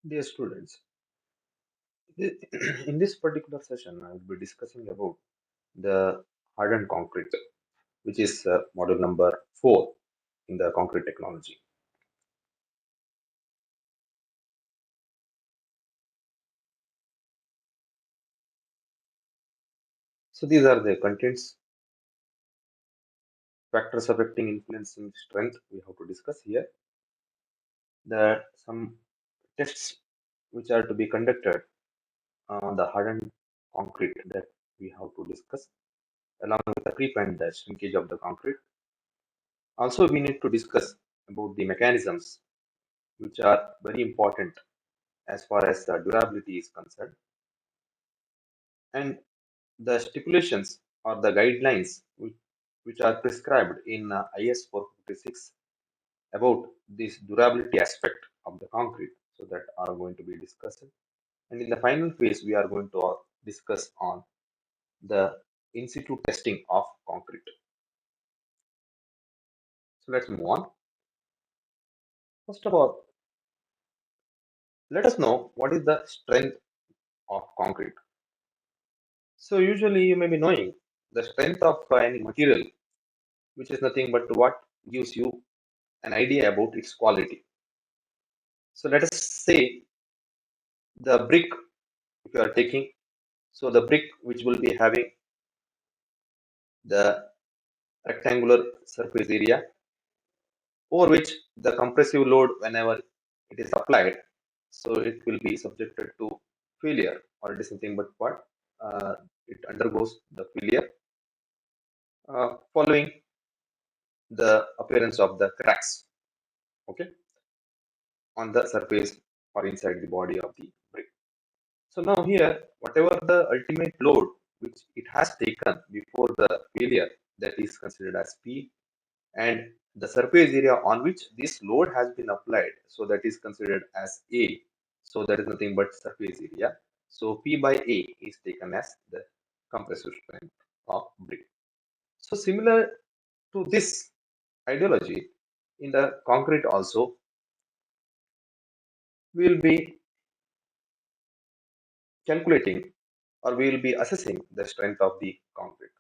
Dear students, in this particular session, I will be discussing about the hardened concrete, which is model number 4 in the concrete technology. So these are the contents, factors affecting influencing strength we have to discuss here. The some tests which are to be conducted on the hardened concrete that we have to discuss, along with the creep and the shrinkage of the concrete. Also, we need to discuss about the mechanisms which are very important as far as durability is concerned, and the stipulations or the guidelines which are prescribed in IS 456 about this durability aspect of the concrete, so that are going to be discussed. And in the final phase, we are going to discuss on the in situ testing of concrete. So let's move on. First of all, let us know what is the strength of concrete. So usually you may be knowing the strength of any material, which is nothing but what gives you an idea about its quality. So let us say the brick, if you are taking, so the brick which will be having the rectangular surface area over which the compressive load whenever it is applied, so it will be subjected to failure, or it is nothing but what it undergoes the failure following the appearance of the cracks, okay, on the surface or inside the body of the brick. So now here, whatever the ultimate load which it has taken before the failure, that is considered as P, and the surface area on which this load has been applied, so that is considered as A. So that is nothing but surface area. So P by A is taken as the compressive strength of brick. So similar to this ideology, in the concrete also, we will be calculating or we will be assessing the strength of the concrete.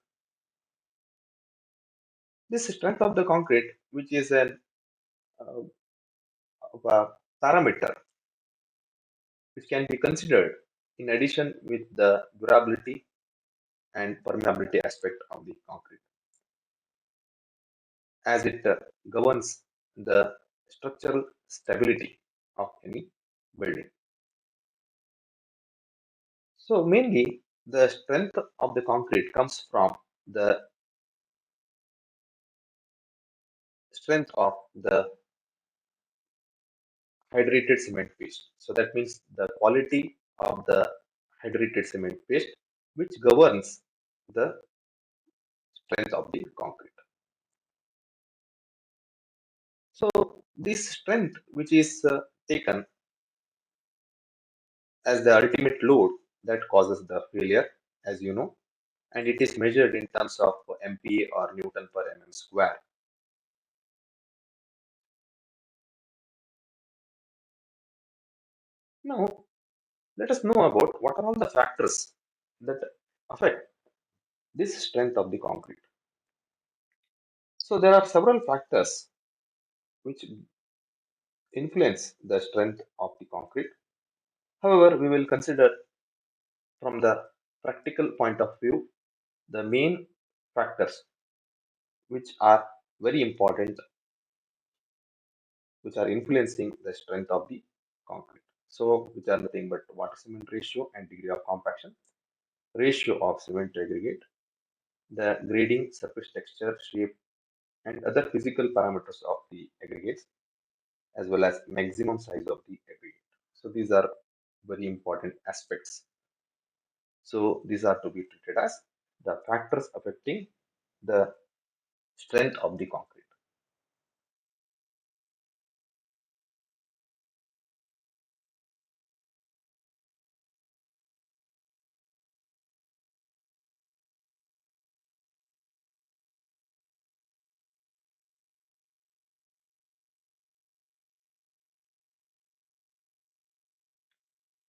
This strength of the concrete, which is an uh, a parameter which can be considered in addition with the durability and permeability aspect of the concrete, as it governs the structural stability of any building. So mainly the strength of the concrete comes from the strength of the hydrated cement paste. So that means the quality of the hydrated cement paste, which governs the strength of the concrete. So this strength, which is taken as the ultimate load that causes the failure, as you know, and it is measured in terms of MPa or Newton per mm square. Now, let us know about what are all the factors that affect this strength of the concrete. So there are several factors which influence the strength of the concrete. However, we will consider from the practical point of view the main factors which are very important, which are influencing the strength of the concrete. So, which are nothing but water cement ratio and degree of compaction, ratio of cement to aggregate, the grading, surface texture, shape, and other physical parameters of the aggregates, as well as maximum size of the aggregate. So, these are very important aspects. So, these are to be treated as the factors affecting the strength of the concrete.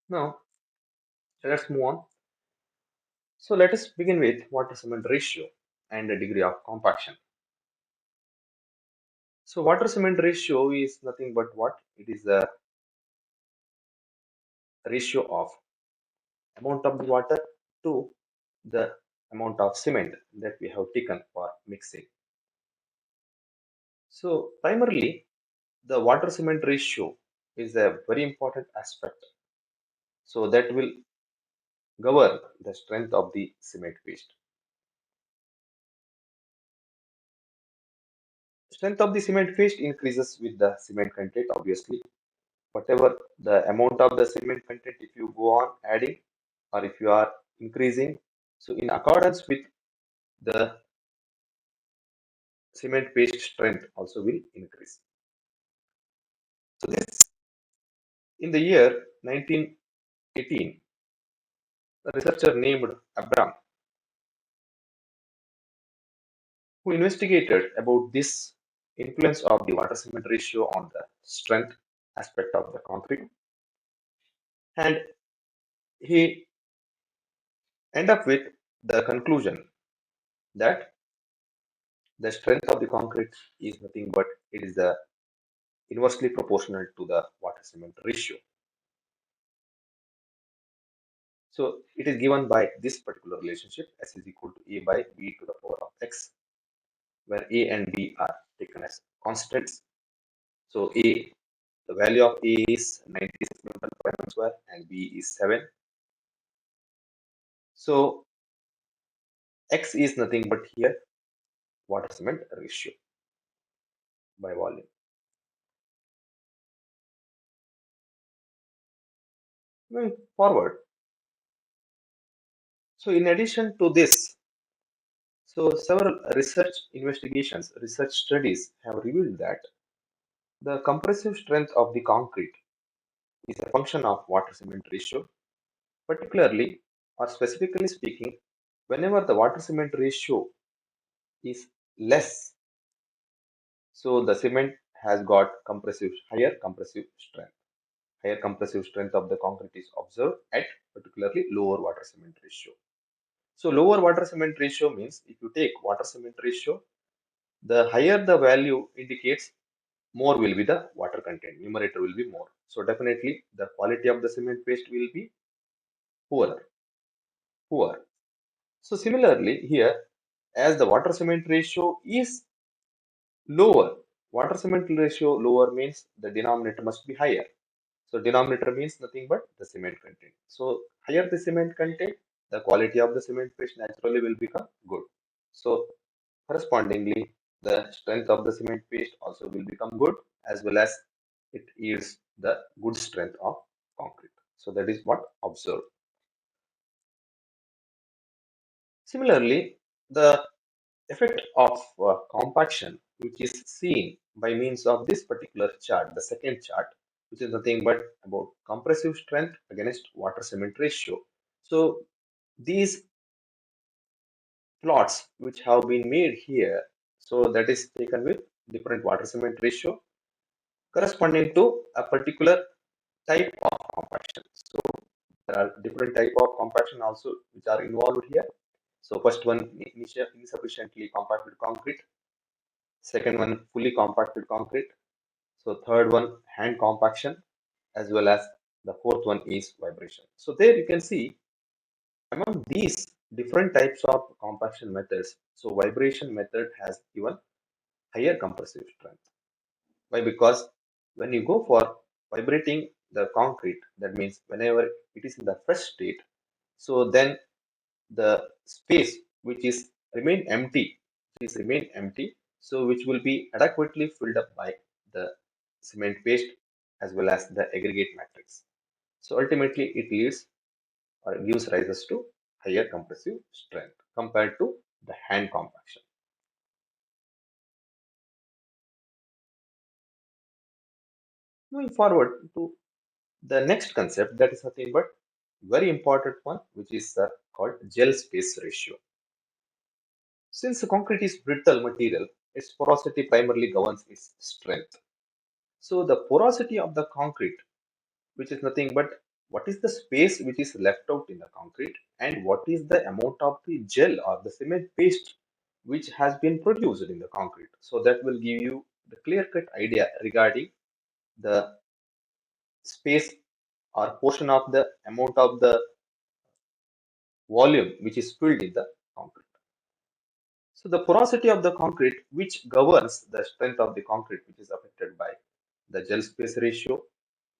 Now, let's move on. So, let us begin with water cement ratio and the degree of compaction. So, water cement ratio is nothing but what? It is the ratio of amount of the water to the amount of cement that we have taken for mixing. So, primarily, the water cement ratio is a very important aspect. So, that will govern the strength of the cement paste. Strength of the cement paste increases with the cement content, obviously. Whatever the amount of the cement content, if you go on adding or if you are increasing, so in accordance with the cement paste strength also will increase. So this in the year 1918, a researcher named Abram who investigated about this influence of the water cement ratio on the strength aspect of the concrete, and he end up with the conclusion that the strength of the concrete is nothing but it is the inversely proportional to the water cement ratio. So it is given by this particular relationship S is equal to A by B to the power of X, where A and B are taken as constants. So A, the value of A is 96 Newton per mm square and B is 7. So X is nothing but here water cement ratio by volume. Moving forward, so in addition to this, so several research studies have revealed that the compressive strength of the concrete is a function of water cement ratio, particularly or specifically speaking, whenever the water cement ratio is less, so the cement has got higher compressive strength. Higher compressive strength of the concrete is observed at particularly lower water cement ratio. So lower water cement ratio means if you take water cement ratio, the higher the value indicates more will be the water content. Numerator will be more. So definitely the quality of the cement paste will be poorer. Poor. So similarly here, as the water cement ratio is lower, water cement ratio lower means the denominator must be higher. So denominator means nothing but the cement content. So higher the cement content, the quality of the cement paste naturally will become good. So correspondingly, the strength of the cement paste also will become good as well as it yields the good strength of concrete. So that is what observed. Similarly, the effect of compaction, which is seen by means of this particular chart, the second chart, which is nothing but about compressive strength against water cement ratio. So these plots which have been made here, so that is taken with different water cement ratio corresponding to a particular type of compaction. So there are different type of compaction also which are involved here. So first one, insufficiently compacted concrete. Second one, fully compacted concrete. So third one, hand compaction, as well as the fourth one is vibration. So there you can see among these different types of compaction methods, so vibration method has given higher compressive strength. Why? Because when you go for vibrating the concrete, that means whenever it is in the fresh state, so then the space which is remain empty, so which will be adequately filled up by the cement paste as well as the aggregate matrix. So ultimately it leads or gives rises to higher compressive strength compared to the hand compaction. Moving forward to the next concept, that is nothing but very important one, which is called gel space ratio. Since the concrete is brittle material, its porosity primarily governs its strength. So the porosity of the concrete, which is nothing but what is the space which is left out in the concrete and what is the amount of the gel or the cement paste which has been produced in the concrete. So that will give you the clear-cut idea regarding the space or portion of the amount of the volume which is filled in the concrete. So the porosity of the concrete which governs the strength of the concrete which is affected by the gel space ratio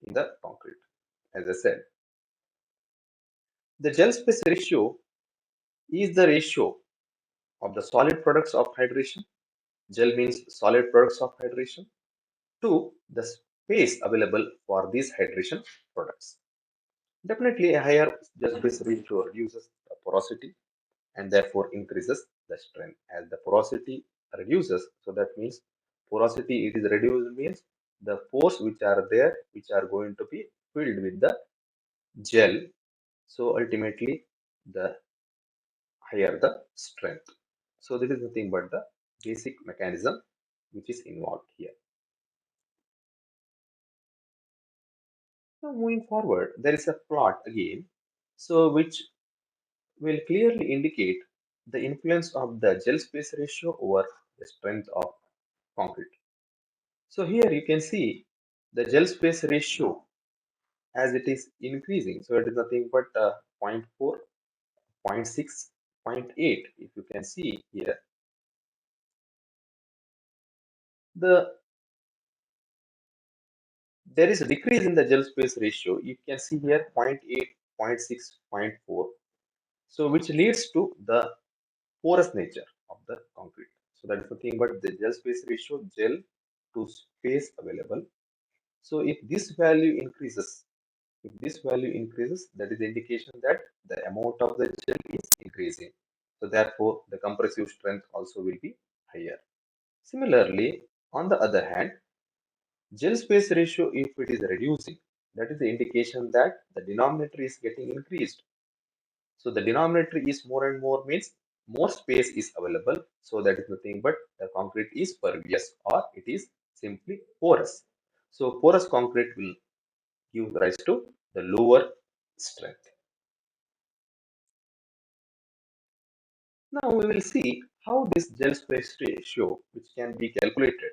in the concrete. As I said, the gel space ratio is the ratio of the solid products of hydration. Gel means solid products of hydration to the space available for these hydration products. Definitely, a higher gel space ratio reduces the porosity and therefore increases the strength. As the porosity reduces, so that means porosity it is reduced means the pores which are there, which are going to be filled with the gel. So ultimately, the higher the strength. So this is nothing but the basic mechanism which is involved here. Now moving forward, there is a plot again, so which will clearly indicate the influence of the gel space ratio over the strength of concrete. So here you can see the gel space ratio as it is increasing. So it is nothing but zero point 0.4, zero point 0.6, zero point 0.8. If you can see here, the there is a decrease in the gel space ratio. You can see here zero point 0.8, zero point 0.6, zero point 0.4. So which leads to the porous nature of the concrete. So that is nothing but the gel space ratio, gel to space available. So if this value increases, that is the indication that the amount of the gel is increasing. So therefore, the compressive strength also will be higher. Similarly, on the other hand, gel space ratio, if it is reducing, that is the indication that the denominator is getting increased. So the denominator is more and more means more space is available. So that is nothing but the concrete is pervious or it is simply porous. So porous concrete will give rise to the lower strength. Now we will see how this gel space ratio which can be calculated.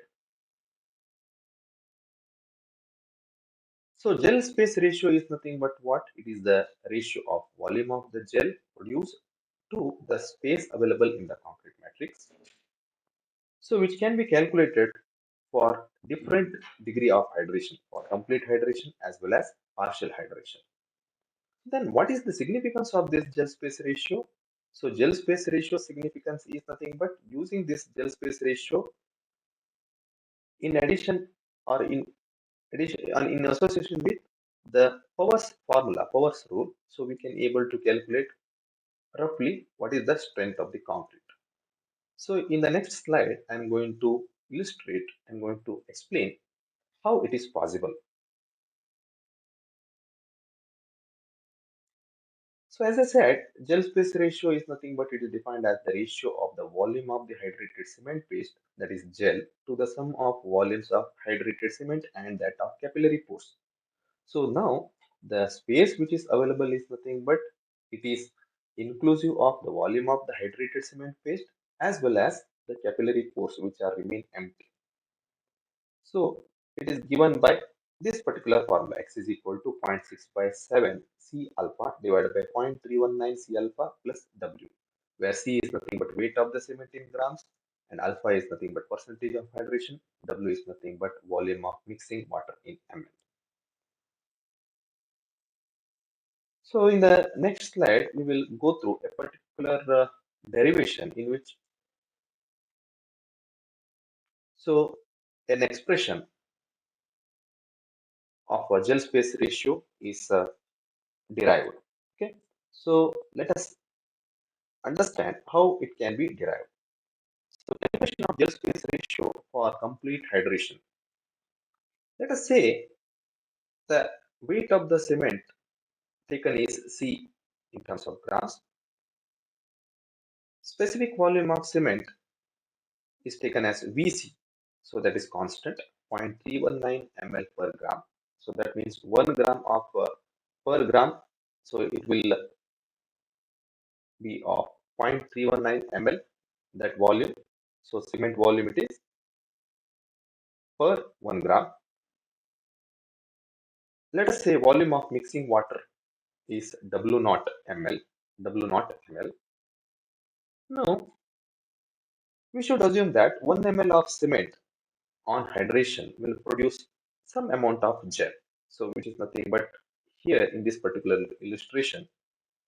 So gel space ratio is nothing but what? It is the ratio of volume of the gel produced to the space available in the concrete matrix. So which can be calculated for different degree of hydration, for complete hydration as well as partial hydration. Then what is the significance of this gel space ratio? So gel space ratio significance is nothing but using this gel space ratio in addition or in association with the Powers rule. So we can able to calculate roughly what is the strength of the concrete. So in the next slide, I'm going to illustrate, I'm going to explain how it is possible. So as I said, gel space ratio is nothing but it is defined as the ratio of the volume of the hydrated cement paste, that is gel, to the sum of volumes of hydrated cement and that of capillary pores. So now the space which is available is nothing but it is inclusive of the volume of the hydrated cement paste as well as the capillary pores which are remain empty. So it is given by this particular formula x is equal to 0.657 C alpha divided by 0.319 C alpha plus W, where C is nothing but weight of the cement in grams and alpha is nothing but percentage of hydration, W is nothing but volume of mixing water in ml. So in the next slide, we will go through a particular derivation in which, so an expression of a gel space ratio is derived. Okay, so let us understand how it can be derived. So derivation of gel space ratio for complete hydration. Let us say the weight of the cement taken is C in terms of grams. Specific volume of cement is taken as VC. So that is constant 0.319 ml per gram. So that means 1 gram of per gram. So it will be of 0.319 ml, that volume. So cement volume it is per 1 gram. Let us say volume of mixing water is W naught ml. W naught ml. Now we should assume that 1 ml of cement on hydration will produce some amount of gel. So which is nothing but here in this particular illustration,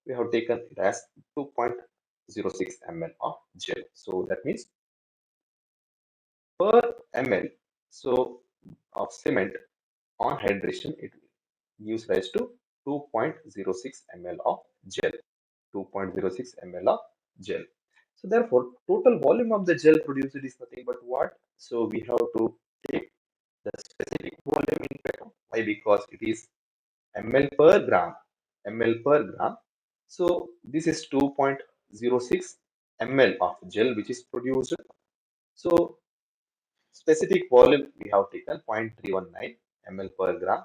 we have taken it as 2.06 ml of gel. So that means per ml so of cement on hydration, it gives rise to 2.06 ml of gel. 2.06 ml of gel. So therefore, total volume of the gel produced is nothing but what? So we have to take the specific volume in account. Why? Because it is ml per gram. ml per gram. So this is 2.06 ml of gel which is produced. So specific volume we have taken 0.319 ml per gram.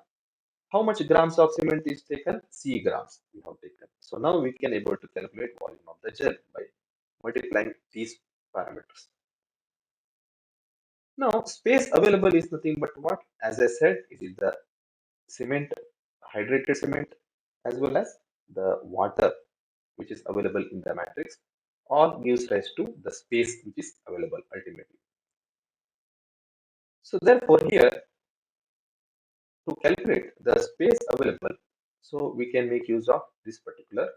How much grams of cement is taken? C grams we have taken. So now we can able to calculate volume of the gel by multiplying these parameters. Now space available is nothing but what? As I said, it is the cement, hydrated cement, as well as the water which is available in the matrix, all gives rise to the space which is available ultimately. So therefore here to calculate the space available, so we can make use of this particular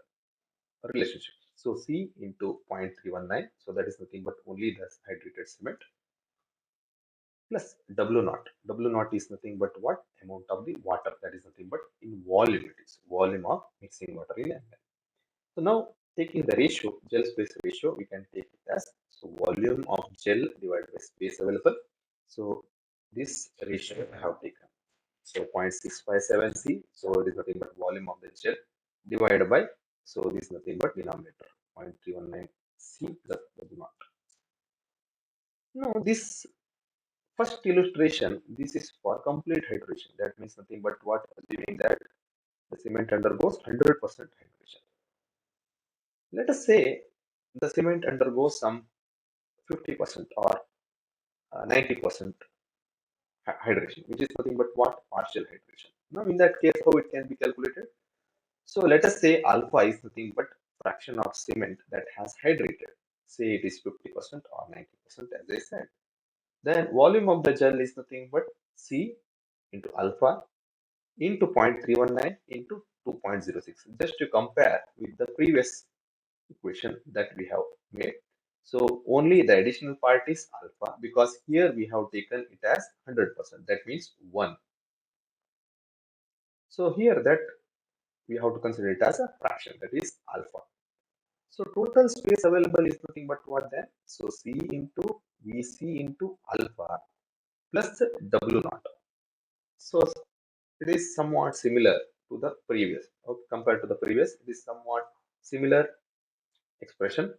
relationship. So C into 0.319, so that is nothing but only the hydrated cement plus W naught. W naught is nothing but what? Amount of the water, that is nothing but in volume, it is volume of mixing water in ml. So now taking the ratio, gel space ratio, we can take it as so volume of gel divided by space available. So this ratio I have taken. So 0.657 C. So it is nothing but volume of the gel divided by, so this is nothing but denominator 0.319 C plus W naught. Now this first illustration, this is for complete hydration. That means nothing but what? Assuming that the cement undergoes 100% hydration. Let us say the cement undergoes some 50% or 90% hydration, which is nothing but what? Partial hydration. Now, in that case, how it can be calculated? So, let us say alpha is nothing but fraction of cement that has hydrated. Say it is 50% or 90%, as I said. Then, volume of the gel is nothing but C into alpha into 0.319 into 2.06, just to compare with the previous equation that we have made. So only the additional part is alpha, because here we have taken it as 100%. That means 1. So here that we have to consider it as a fraction, that is alpha. So total space available is nothing but what then? So C into Vc into alpha plus W naught. So it is somewhat similar to the previous. Okay, compared to the previous, it is somewhat similar expression.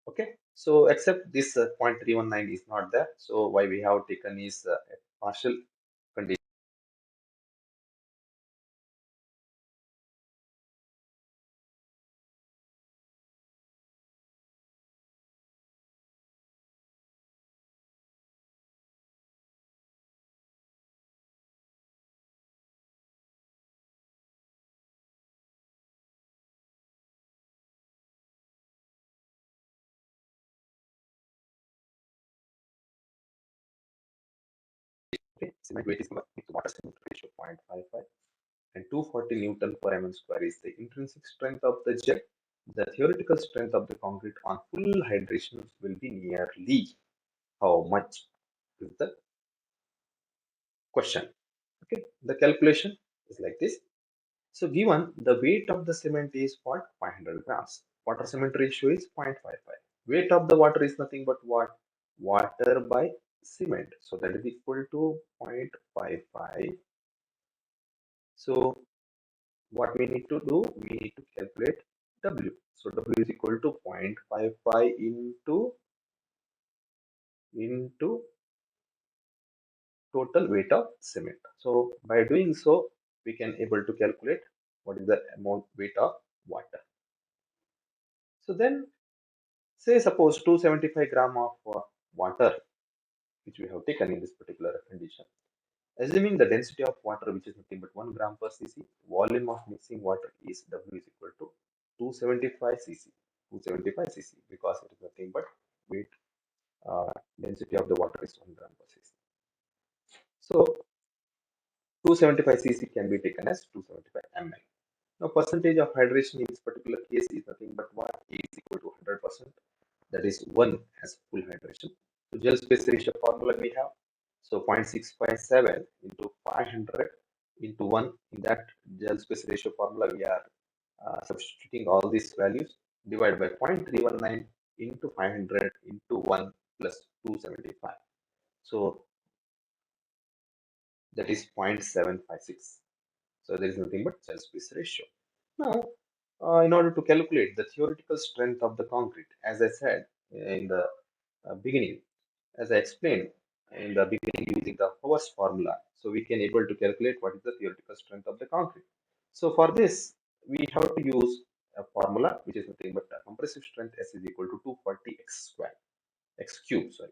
Okay, so except this 0.319 is not there. So why we have taken is a partial condition. Okay, cement weight is given with water cement ratio 0.55 and 240 Newton per mm square is the intrinsic strength of the jet. The theoretical strength of the concrete on full hydration will be nearly how much is the question. Okay, the calculation is like this. So given the weight of the cement is what? 500 grams. Water cement ratio is 0.55. Weight of the water is nothing but what? Water by cement. So that is equal to 0.55. So what we need to do? We need to calculate W. So W is equal to 0.55 into total weight of cement. So by doing so, we can able to calculate what is the amount weight of water. So then say suppose 275 gram of water which we have taken in this particular condition. Assuming the density of water which is nothing but 1 gram per cc, volume of mixing water is W is equal to 275 cc. 275 cc because it is nothing but weight density of the water is 1 gram per cc. So 275 cc can be taken as 275 ml. Now percentage of hydration in this particular case is nothing but 1 is equal to 100%. That is 1 has full hydration. So gel space ratio formula we have. So 0.657 into 500 into 1. In that gel space ratio formula, we are substituting all these values divided by 0.319 into 500 into 1 plus 275. So that is 0.756. So there is nothing but gel space ratio. Now, in order to calculate the theoretical strength of the concrete, as I said in the beginning, as I explained in the beginning using the Howard's formula, so we can able to calculate what is the theoretical strength of the concrete. So for this, we have to use a formula which is nothing but compressive strength S is equal to 240 x square, x cube, sorry.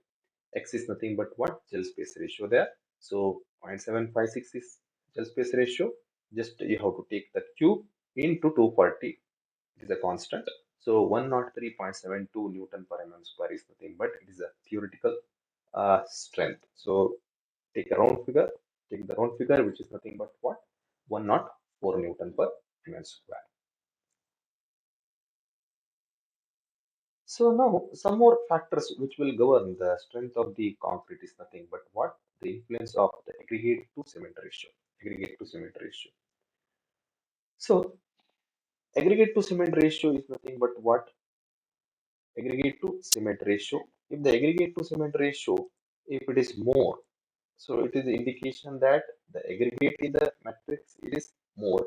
X is nothing but what? Gel space ratio there. So 0.756 is gel space ratio. Just you have to take the cube into 240. It is a constant. So 103.72 Newton per mm square is nothing but it is a theoretical strength. So take a round figure, take the round figure which is nothing but what? 104 Newton per mm square. So now some more factors which will govern the strength of the concrete is nothing but what? The influence of the aggregate to cement ratio. Aggregate to cement ratio. So aggregate to cement ratio is nothing but what? Aggregate to cement ratio. If the aggregate to cement ratio, if it is more, so it is the indication that the aggregate in the matrix it is more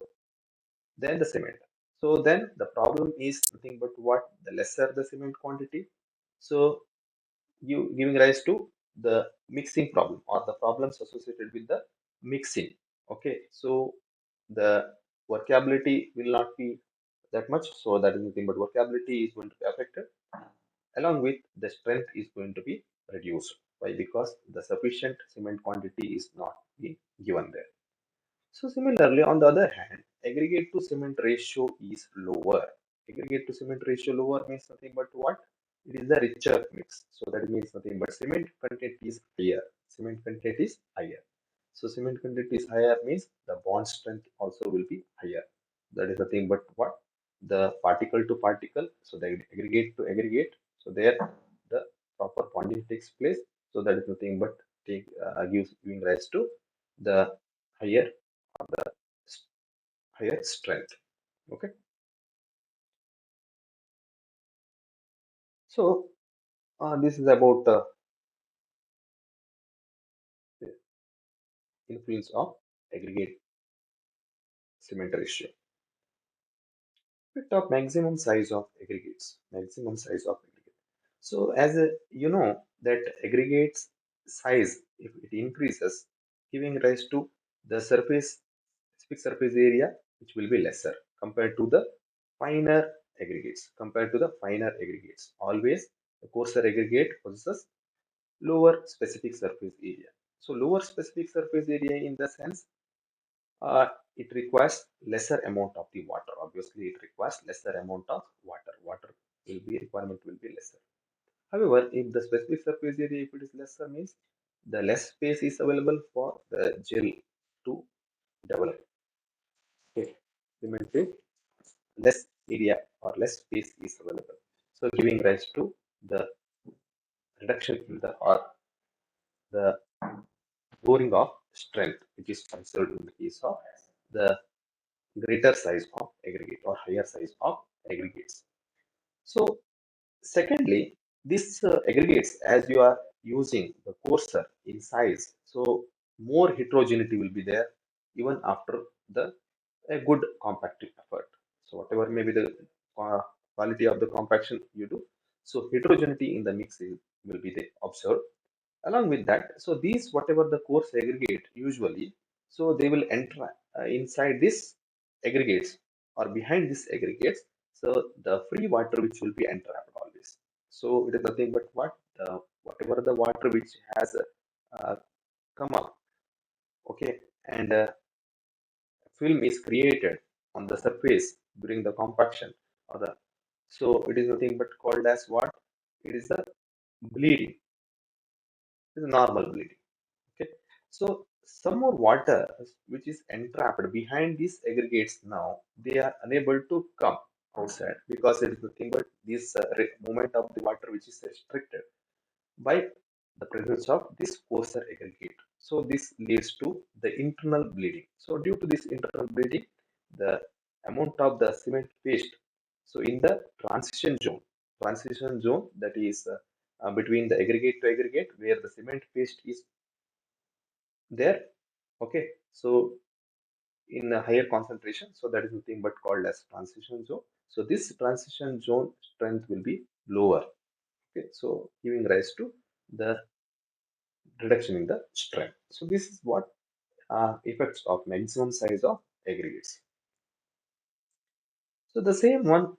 than the cement. So then the problem is nothing but what? The lesser the cement quantity. So you giving rise to the mixing problem or the problems associated with the mixing. Okay, so the workability will not be that much, so that is nothing but workability is going to be affected, along with the strength is going to be reduced. Why? Because the sufficient cement quantity is not being given there. So similarly, on the other hand, aggregate to cement ratio is lower. Aggregate to cement ratio lower means nothing but what? It is the richer mix. So that means nothing but cement content is higher. Cement content is higher. So cement content is higher means the bond strength also will be higher. That is nothing but what? The particle to particle. So the aggregate to aggregate. So there the proper bonding takes place. So that is nothing but giving rise to the higher higher strength. Okay, so this is about the influence of aggregate cement ratio. We talk maximum size of aggregates. Maximum size of aggregate. So as you know that aggregates size, if it increases, giving rise to the surface specific surface area which will be lesser compared to the finer aggregates. Compared to the finer aggregates, always the coarser aggregate possesses lower specific surface area. So lower specific surface area in the sense it requires lesser amount of the water. Obviously, it requires lesser amount of water. Water will be requirement will be lesser. However, if the specific surface area if it is lesser means the less space is available for the gel to develop. Okay, cement is less area or less space is available. So giving rise to the reduction in the or the lowering of strength, which is considered in the case of the greater size of aggregate or higher size of aggregates. So, secondly, this aggregates as you are using the coarser in size, so more heterogeneity will be there even after the a good compacting effort. So, whatever may be the uh, quality of the compaction you do, so heterogeneity in the mix will be the observed. Along with that, so these whatever the coarse aggregate usually, so they will enter inside this aggregates or behind these aggregates, so the free water which will be entrapped always. So it is nothing but whatever the water which has uh, come up, okay, and film is created on the surface during the compaction or the, so it is nothing but called as what? It is the bleeding. It is normal bleeding. Okay. So some more water which is entrapped behind these aggregates now, they are unable to come outside because it is nothing but this movement of the water which is restricted by the presence of this coarser aggregate. So this leads to the internal bleeding. So due to this internal bleeding, the amount of the cement paste, so in the transition zone that is between the aggregate to aggregate where the cement paste is there, okay, so in a higher concentration, so that is nothing but called as transition zone. So this transition zone strength will be lower, okay, so giving rise to the reduction in the strength. So this is what effects of maximum size of aggregates. So the same one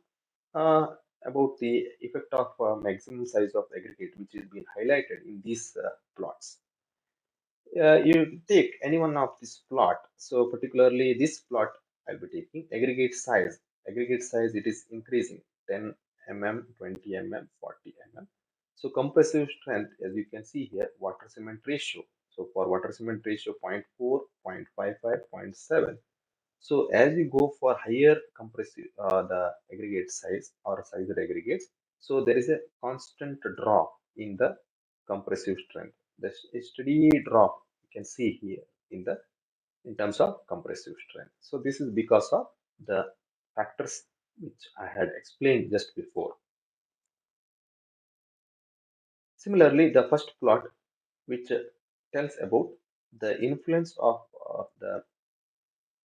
about the effect of maximum size of aggregate, which is being highlighted in these plots. You take any one of this plot. So particularly this plot, I'll be taking aggregate size. Aggregate size, it is increasing 10 mm, 20 mm, 40 mm. So compressive strength, as you can see here, water cement ratio. So for water cement ratio 0.4, 0.55, 0.7. So as you go for higher compressive, the aggregate size or size of aggregates, so there is a constant drop in the compressive strength. The steady drop you can see here in the in terms of compressive strength. So this is because of the factors which I had explained just before. Similarly, the first plot which tells about the influence of the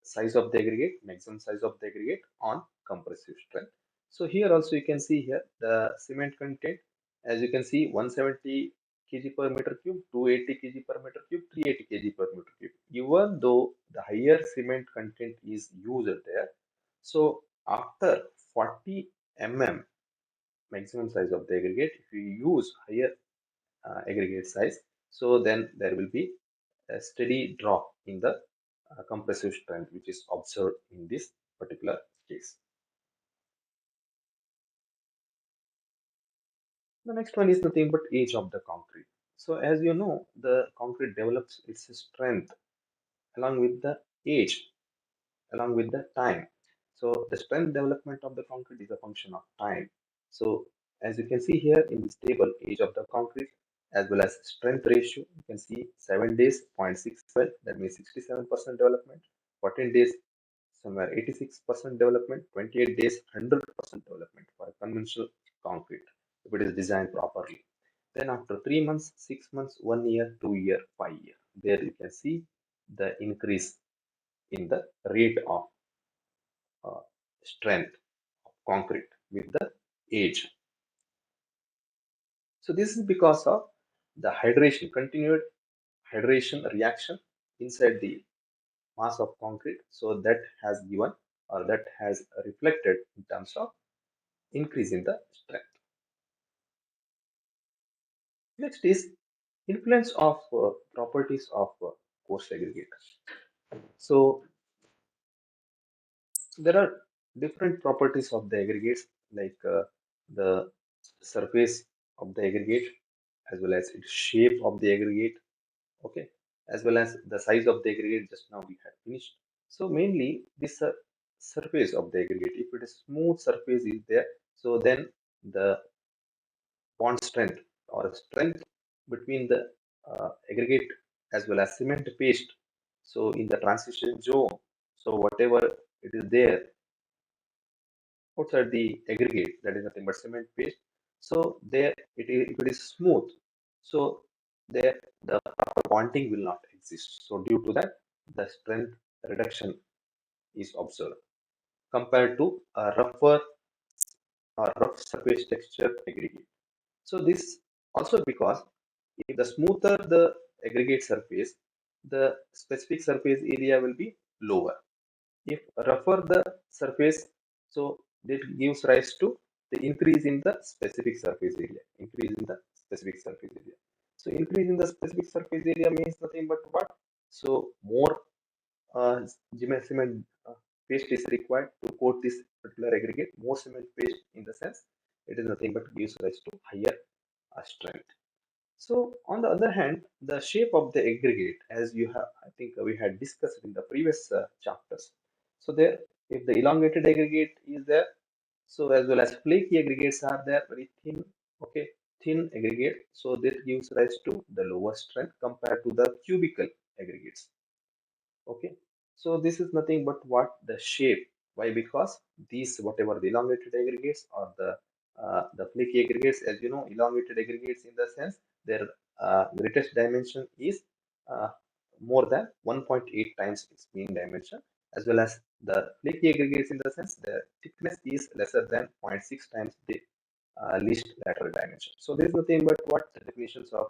size of the aggregate, maximum size of the aggregate on compressive strength. So here also you can see here the cement content, as you can see 170 kg per meter cube, 280 kg per meter cube, 380 kg per meter cube. Even though the higher cement content is used there, so after 40 mm maximum size of the aggregate, if you use higher aggregate size, so then there will be a steady drop in the compressive strength which is observed in this particular case. The next one is nothing but age of the concrete. So as you know, the concrete develops its strength along with the age, along with the time. So the strength development of the concrete is a function of time. So as you can see here in this table, age of the concrete as well as strength ratio, you can see 7 days 0.67, that means 67% development, 14 days somewhere 86% development, 28 days 100% development for a conventional concrete if it is designed properly. Then after 3 months, 6 months, 1 year, 2 year, 5 year, there you can see the increase in the rate of uh, strength of concrete with the age. So this is because of the hydration, continued hydration reaction inside the mass of concrete. So that has given or that has reflected in terms of increase in the strength. Next is influence of properties of coarse aggregators. So there are different properties of the aggregates like the surface of the aggregate as well as its shape of the aggregate, okay, as well as the size of the aggregate just now we had finished. So mainly this surface of the aggregate, if it is smooth surface is there, so then the bond strength or strength between the aggregate as well as cement paste. So in the transition zone, so whatever it is there outside the aggregate, that is nothing but cement paste. So there it is, if it is smooth, so there the proper bonding will not exist. So due to that, the strength reduction is observed compared to a rougher or rough surface texture aggregate. So this also because if the smoother the aggregate surface, the specific surface area will be lower. if rougher the surface, so that gives rise to the increase in the specific surface area. Increase in the specific surface area. So increase in the specific surface area means nothing but what? So more cement paste is required to coat this particular aggregate. More cement paste in the sense it is nothing but gives rise to higher strength. So on the other hand, the shape of the aggregate, as you have, I think we had discussed in the previous chapters. So there, if the elongated aggregate is there, so as well as flaky aggregates are there, very thin, okay, thin aggregate. So that gives rise to the lower strength compared to the cubical aggregates. Okay, so this is nothing but what the shape. Why? Because these whatever the elongated aggregates or the flaky aggregates, as you know, elongated aggregates in the sense their greatest dimension is uh, more than 1.8 times its mean dimension, as well as the flaky aggregates in the sense their thickness is lesser than zero point 0.6 times the least lateral dimension. So there is nothing but what the definitions of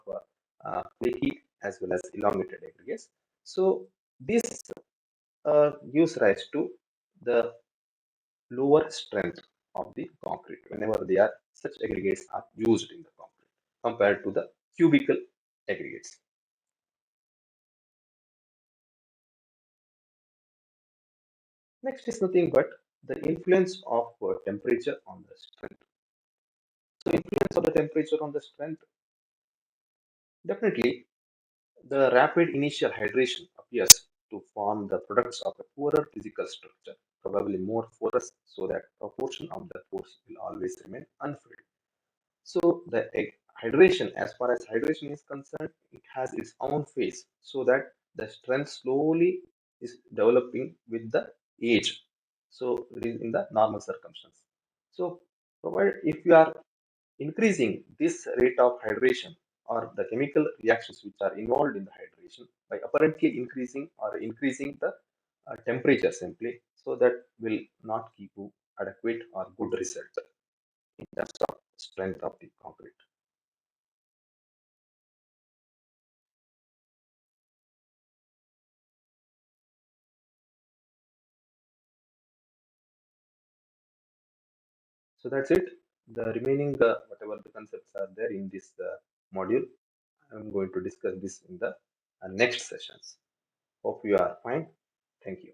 flaky as well as elongated aggregates. So this gives rise to the lower strength of the concrete whenever they are such aggregates are used in the concrete compared to the cubical aggregates. Next is nothing but the influence of temperature on the strength. So influence of the temperature on the strength, definitely the rapid initial hydration appears to form the products of a poorer physical structure, probably more porous, so that proportion of the force will always remain unfilled. So the hydration, as far as hydration is concerned, it has its own phase, so that the strength slowly is developing with the age. So it is in the normal circumstance. So provided if you are increasing this rate of hydration or the chemical reactions which are involved in the hydration by apparently increasing or increasing the temperature simply, so that will not give you adequate or good result in terms of strength of the concrete. So that's it. The remaining whatever the concepts are there in this module, I'm going to discuss this in the next sessions. Hope you are fine. Thank you.